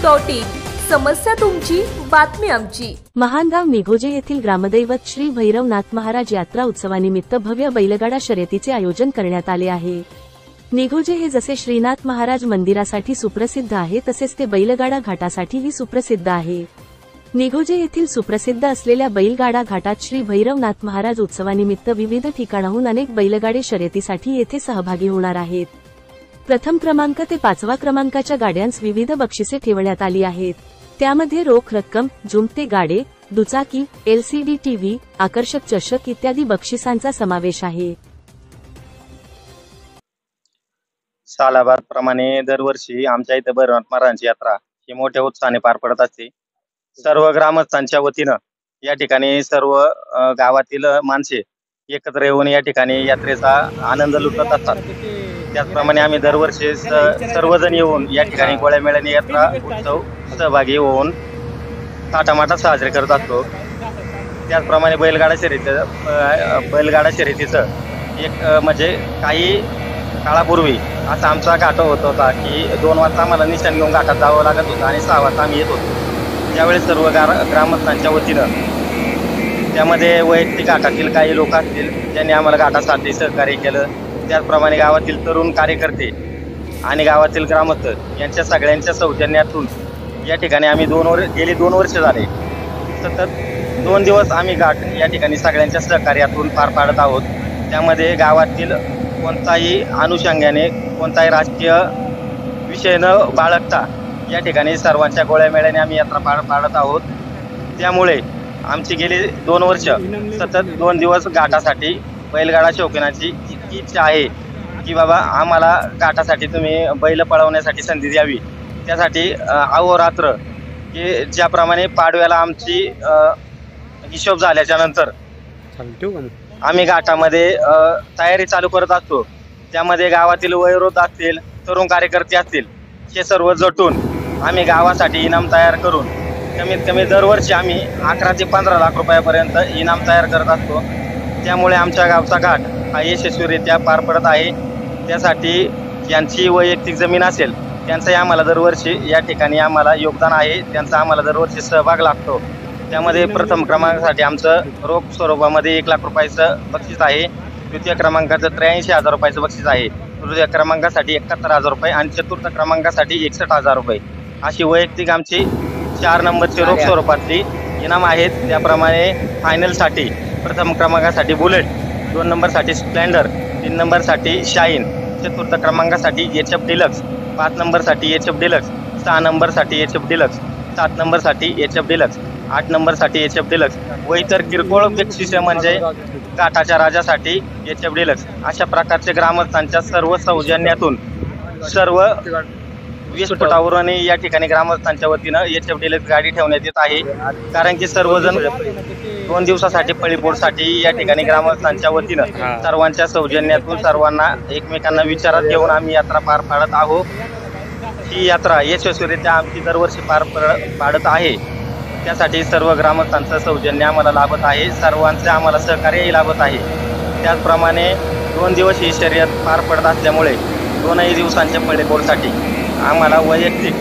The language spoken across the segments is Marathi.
समस्या तुमची, बातमी आमची। महानगाव निघोजे येथील ग्रामदैवत श्री भैरवनाथ महाराज यात्रा उत्सवानिमित्त भव्य बैलगाडा शर्यतीचे आयोजन करण्यात आले आहे। निघोजे हे जसे श्रीनाथ महाराज मंदिरासाठी सुप्रसिद्ध आहे, तसेच ते बैलगाडा घाटासाठीही सुप्रसिद्ध आहे। निघोजे येथील सुप्रसिद्ध असलेल्या बैलगाडा घाटात श्री भैरवनाथ महाराज उत्सवानिमित्त विविध ठिकाणाहून अनेक बैलगाडे शर्यतीसाठी येथे सहभागी होणार आहेत। प्रथम क्रमांक ते 5वा क्रमांकाच्या गाड्यांस विविध बक्षिसे ठेवण्यात आली आहेत। त्यामध्ये रोख रक्कम, जुमते गाडे, दुचाकी, LCD टीव्ही, आकर्षक चषक इत्यादी बक्षिसांचा समावेश आहे। सालाबादप्रमाणे दरवर्षी आमच्या इथे भैरवनाथ महाराजांची यात्रा ही मोठ्या उत्साहाने पार पडत असते। सर्व ग्रामस्थांच्या वतीनं या ठिकाणी सर्व गावातील माणसे एकत्र येऊन या ठिकाणी यात्रेचा आनंद लुटत असतात। त्याचप्रमाणे आम्ही दरवर्षी सर्वजण येऊन या ठिकाणी गोळ्यामेळ्याने यात्रा उत्सव सहभागी होऊन थाटामाटात साजरे करत असतो। त्याचप्रमाणे बैलगाडा शर्यतीचं एक म्हणजे काही काळापूर्वी असा आमचा घाट होत होता की 2 वाजता आम्हाला निशाण घेऊन घाटात जावं लागत होतं आणि 6 वाजता आम्ही येत होतो। त्यावेळेस सर्व ग्रामस्थांच्या वतीनं त्यामध्ये वैयक्तिक घाटातील काही लोक असतील ज्यांनी आम्हाला घाटासाठी सहकार्य केलं। त्याचप्रमाणे गावातील तरुण कार्यकर्ते आणि गावातील ग्रामस्थ यांच्या सगळ्यांच्या सौजन्यातून या ठिकाणी आम्ही गेली 2 वर्ष झाले सतत 2 दिवस आम्ही घाट या ठिकाणी सगळ्यांच्या सहकार्यातून पार पाडत आहोत। त्यामध्ये गावातील कोणताही अनुषंगाने कोणताही राजकीय विषय न बाळगता या ठिकाणी सर्वांच्या गोळ्यामेळ्याने आम्ही यात्रा पार पाडत आहोत। त्यामुळे आमची गेली 2 वर्ष सतत 2 दिवस घाटासाठी बैलगाडा शौकीनाची इतकी इच्छा आहे की बाबा आम्हाला घाटासाठी तुम्ही बैल पळवण्यासाठी संधी द्यावी। त्यासाठी अहोरात्र की ज्याप्रमाणे पाडव्याला आमची हिशोब झाल्याच्या नंतर आम्ही घाटामध्ये तयारी चालू करत असतो। त्यामध्ये गावातील वयोवृद्ध असतील, तरुण कार्यकर्ते असतील, हे सर्व जटून आम्ही गावासाठी इनाम तयार करून कमीत कमी दरवर्षी आम्ही 11 ते 15 लाख रुपयापर्यंत इनाम तयार करत असतो। त्यामुळे आमच्या गावचा घाट हा यशस्वीरित्या पार पडत आहे। त्यासाठी ज्यांची वैयक्तिक जमीन असेल त्यांचंही आम्हाला दरवर्षी या ठिकाणी आम्हाला योगदान आहे, त्यांचा आम्हाला दरवर्षी सहभाग लागतो। त्यामध्ये प्रथम क्रमांकासाठी आमचं रोख स्वरूपामध्ये 1 लाख रुपयाचं बक्षीस आहे, द्वितीय क्रमांकाचं 83,000 रुपयाचं बक्षीस आहे, तृतीय क्रमांकासाठी 71,000 रुपये आणि चतुर्थ क्रमांकासाठी 61,000 रुपये अशी वैयक्तिक आमची 4 नंबरची रोख स्वरूपातली इनाम आहेत। त्याप्रमाणे फायनलसाठी प्रथम क्रमांकासाठी बुलेट, 2 नंबरसाठी स्प्लेंडर, 3 नंबरसाठी शाईन, चतुर्थ क्रमांकासाठी HF डिलक्स, 5 नंबरसाठी HF डिलक्स, 6 नंबरसाठी HF डिलक्स, 7 नंबरसाठी HF डिलक्स, 8 नंबरसाठी HF डिलक्स व इतर किरकोळ बक्षिसे म्हणजे घाटाच्या राजासाठी HF डिलक्स अशा प्रकारचे ग्रामस्थांच्या सर्व सौजन्यातून सर्व 20 फुटावरून या ठिकाणी ग्रामस्थांच्या वतीनं HF डिलक्स गाडी ठेवण्यात येत आहे। कारण की सर्वजण 2 दिवसासाठी पळीपोडसाठी या ठिकाणी ग्रामस्थांच्या वतीनं सर्वांच्या सौजन्यातून सर्वांना एकमेकांना विचारात घेऊन आम्ही यात्रा पार पाडत आहोत। ही यात्रा यशस्वीरित्या आमची दरवर्षी पार पाडत आहे। त्यासाठी सर्व ग्रामस्थांचं सौजन्य आम्हाला लाभत आहे, सर्वांचे आम्हाला सहकार्यही लाभत आहे। त्याचप्रमाणे 2 दिवस ही शर्यत पार पडत असल्यामुळे 2ही दिवसांच्या पळीपोडसाठी आम्हाला वैयक्तिक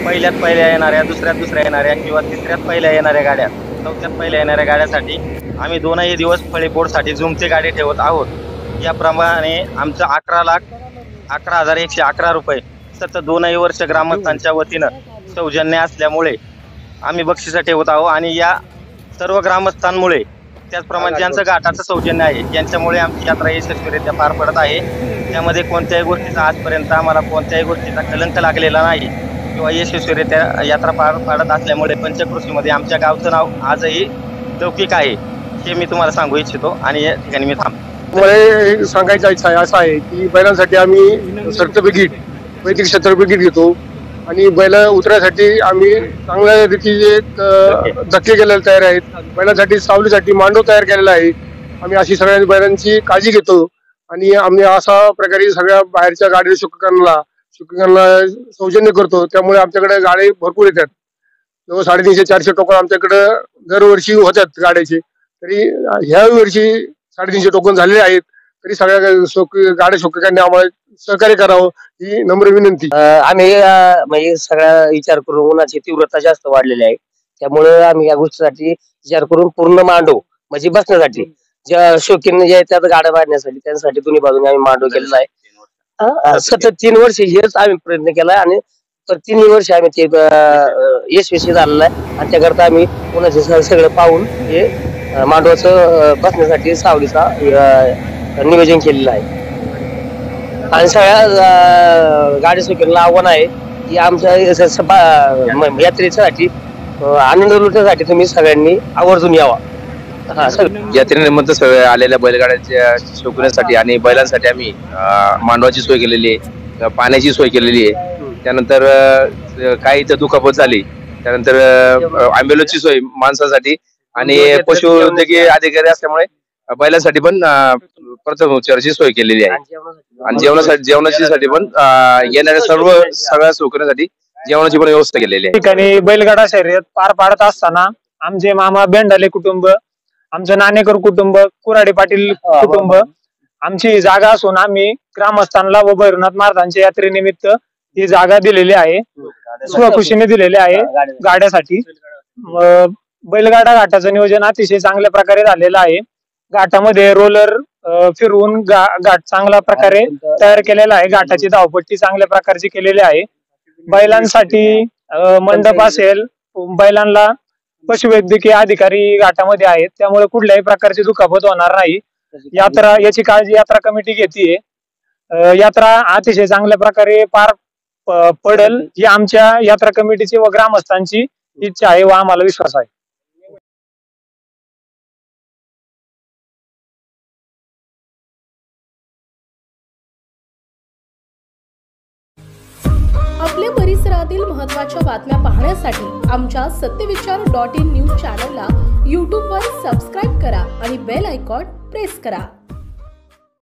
पहिल्या येणाऱ्या, दुसऱ्या येणाऱ्या किंवा तिसऱ्यात पहिल्या येणाऱ्या गाड्या, चौथ्यात पहिल्या येणाऱ्या गाड्यासाठी आम्ही 2ही दिवस पळीपोडसाठी जुमते गाडी ठेवत आहोत। याप्रमाणे आमचं 11,111 रुपये सतत 2ही वर्ष ग्रामस्थांच्या वतीनं सौजन्य असल्यामुळे आम्ही बक्षिसं ठेवत आहोत आणि या सर्व ग्रामस्थांमुळे त्याचप्रमाणे ज्यांचं घाटाचं सौजन्य आहे यांच्यामुळे आमची यात्रा यशस्वीरित्या पार पडत आहे। त्यामध्ये कोणत्याही गोष्टीचा आजपर्यंत आम्हाला कोणत्याही गोष्टीचा कलंक लागलेला नाही किंवा यशस्वीरित्या यात्रा पार पाडत असल्यामुळे पंचकृषीमध्ये आमच्या गावचं नाव आजही लौकिक आहे हे मी तुम्हाला सांगू इच्छितो आणि या ठिकाणी मी थांबतो। मला सांगायचं इच्छा असं आहे की बैलांसाठी आम्ही सर्टिफिकेट, वैदिक सर्टिफिकेट घेतो आणि बैल उतरायसाठी आम्ही चांगल्या रीतीचे धक्के केलेले तयार आहेत। बैलांसाठी सावलीसाठी मांडव तयार केलेला आहे। आम्ही अशी सगळ्या बैलांची काळजी घेतो आणि आम्ही अशा प्रकारे सगळ्या बाहेरच्या गाडी शुकांना सौजन्य करतो। त्यामुळे आमच्याकडे गाडी भरपूर येतात, जवळ 350-400 टोकन आमच्याकडे दरवर्षी होतात गाड्याचे। तरी ह्या वर्षी 350 टोकन झालेले आहेत। तरी सगळ्या गाड्या शोधकांनी आम्हाला सहकार्य करावं ही नम्र विनंती. आम्ही म्हणजे सगळा विचार करून उन्हाची तीव्रता जास्त वाढलेली आहे, त्यामुळे आम्ही या गोष्टीसाठी विचार करून पूर्ण मांडव म्हणजे बसण्यासाठी ज्या शौकीन जे त्यात गाड्या बांधण्यासाठी त्यांसाठी दोन्ही बाजूने आम्ही मांडव केलेला आहे. सतत 3 वर्ष हेच आम्ही प्रयत्न केलाय आणि तर 3 वर्ष आम्ही ते यशस्वी झालेलं आहे आणि त्याकरता आम्ही उन्हाचे सगळं पाहून हे मांडवाचं बसण्यासाठी सावलीचा नियोजन केलेलं आहे. आणि सगळ्या गाडी शौकीनला आव्हान आहे की आमच्या यात्रेसाठी आनंद लुटण्यासाठी तुम्ही सगळ्यांनी आवर्जून यावा. यात्रेनिमित्त सगळ्या आलेल्या बैलगाड्यांच्या शौकीनासाठी आणि बैलांसाठी आम्ही मांडवाची सोय केलेली आहे, पाण्याची सोय केलेली आहे. त्यानंतर काही इथं दुखापत झाली त्यानंतर ॲम्ब्युलन्सची सोय माणसासाठी आणि पशुवैद्यकीय अधिकारी असल्यामुळे बैलांसाठी पण प्रथम उपचाराची सोय केलेली आहे. आणि जेवणाची पण येणाऱ्या सगळ्या शौकीनासाठी जेवणाची पण व्यवस्था केलेली आहे. ठिकाणी बैलगाडा शर्यत पार पाडत असताना आमचे मामा बेंडाले कुटुंब, आमचं नाणेकर कुटुंब, कुराडे पाटील कुटुंब आमची जागा असून आम्ही ग्रामस्थांना व भैरवनाथ महाराजांच्या यात्रेनिमित्त ही जागा दिलेली आहे, स्वखुशीने दिलेली आहे गाड्यासाठी. बैलगाडा घाटाचं नियोजन अतिशय चांगल्या प्रकारे झालेलं आहे. घाटामध्ये रोलर फिरवून घाट चांगल्या प्रकारे तयार केलेला आहे. घाटाची धावपट्टी चांगल्या प्रकारची केलेली आहे. बैलांसाठी मंडप असेल, बैलांना पशुवैद्यकीय अधिकारी घाटामध्ये आहेत, त्यामुळे कुठल्याही प्रकारची दुखापत होणार नाही. याची काळजी यात्रा कमिटी घेते. यात्रा अतिशय चांगल्या प्रकारे पार पडेल ही आमच्या यात्रा कमिटीची व ग्रामस्थांची इच्छा आहे व आम्हाला विश्वास आहे. आपल्या परिसरातील महत्त्वाच्या बातम्या पाहण्यासाठी आमच्या सत्यविचार.in न्यूज चॅनलला यूट्यूबवर सबस्क्राईब करा आणि बेल आयकॉन प्रेस करा.